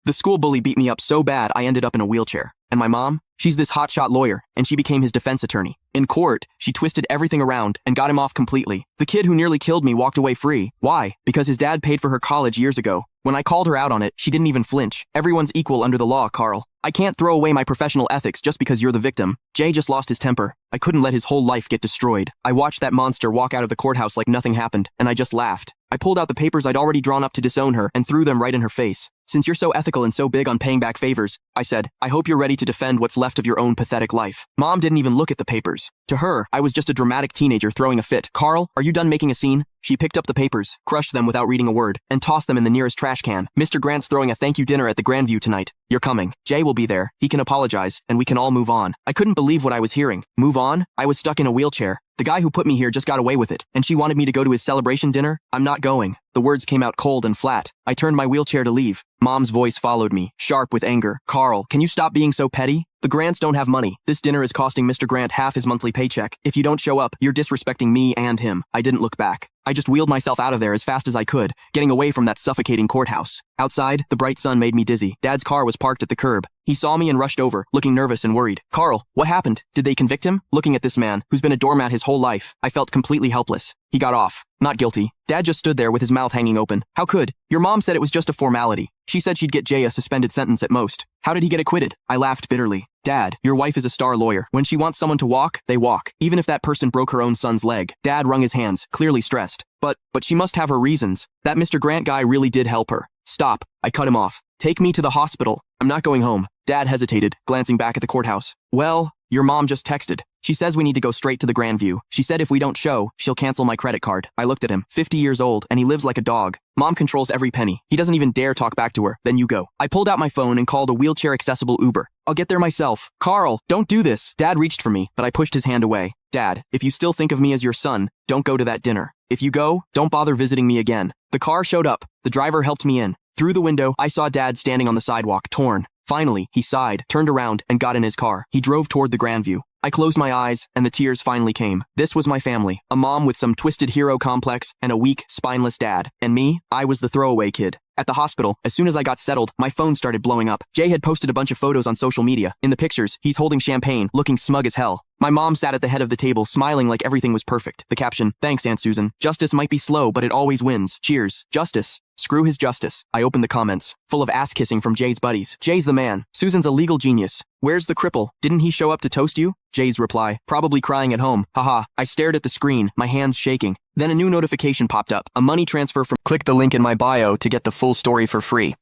The school bully beat me up so bad I ended up in a wheelchair. And my mom? She's this hotshot lawyer, and she became his defense attorney. In court, she twisted everything around and got him off completely. The kid who nearly killed me walked away free. Why? Because his dad paid for her college years ago. When I called her out on it, she didn't even flinch. Everyone's equal under the law, Carl. I can't throw away my professional ethics just because you're the victim. Jay just lost his temper. I couldn't let his whole life get destroyed. I watched that monster walk out of the courthouse like nothing happened, and I just laughed. I pulled out the papers I'd already drawn up to disown her and threw them right in her face. Since you're so ethical and so big on paying back favors, I said, I hope you're ready to defend what's left of your own pathetic life. Mom didn't even look at the papers. To her, I was just a dramatic teenager throwing a fit. Carl, are you done making a scene? She picked up the papers, crushed them without reading a word, and tossed them in the nearest trash can. Mr. Grant's throwing a thank you dinner at the Grandview tonight. You're coming. Jay will be there. He can apologize, and we can all move on. I couldn't believe what I was hearing. Move on? I was stuck in a wheelchair. The guy who put me here just got away with it, and she wanted me to go to his celebration dinner? I'm not going. The words came out cold and flat. I turned my wheelchair to leave. Mom's voice followed me, sharp with anger. Carl, can you stop being so petty? The Grants don't have money. This dinner is costing Mr. Grant half his monthly paycheck. If you don't show up, you're disrespecting me and him. I didn't look back. I just wheeled myself out of there as fast as I could, getting away from that suffocating courthouse. Outside, the bright sun made me dizzy. Dad's car was parked at the curb. He saw me and rushed over, looking nervous and worried. Carl, what happened? Did they convict him? Looking at this man, who's been a doormat his whole life, I felt completely helpless. He got off. Not guilty. Dad just stood there with his mouth hanging open. How could? Your mom said it was just a formality. She said she'd get Jay a suspended sentence at most. How did he get acquitted? I laughed bitterly. Dad, your wife is a star lawyer. When she wants someone to walk, they walk. Even if that person broke her own son's leg. Dad wrung his hands, clearly stressed. But she must have her reasons. That Mr. Grant guy really did help her. Stop. I cut him off. Take me to the hospital. I'm not going home. Dad hesitated, glancing back at the courthouse. Well, your mom just texted. She says we need to go straight to the Grandview. She said if we don't show, she'll cancel my credit card. I looked at him, 50 years old, and he lives like a dog. Mom controls every penny. He doesn't even dare talk back to her. Then you go. I pulled out my phone and called a wheelchair-accessible Uber. I'll get there myself. Carl, don't do this. Dad reached for me, but I pushed his hand away. Dad, if you still think of me as your son, don't go to that dinner. If you go, don't bother visiting me again. The car showed up. The driver helped me in. Through the window, I saw Dad standing on the sidewalk, torn. Finally, he sighed, turned around, and got in his car. He drove toward the Grandview. I closed my eyes, and the tears finally came. This was my family. A mom with some twisted hero complex, and a weak, spineless dad. And me, I was the throwaway kid. At the hospital, as soon as I got settled, my phone started blowing up. Jay had posted a bunch of photos on social media. In the pictures, he's holding champagne, looking smug as hell. My mom sat at the head of the table, smiling like everything was perfect. The caption, thanks, Aunt Susan. Justice might be slow, but it always wins. Cheers. Justice. Screw his justice. I opened the comments, full of ass-kissing from Jay's buddies. Jay's the man. Susan's a legal genius. Where's the cripple? Didn't he show up to toast you? Jay's reply, probably crying at home. Haha. I stared at the screen, my hands shaking. Then a new notification popped up. A money transfer from... Click the link in my bio to get the full story for free.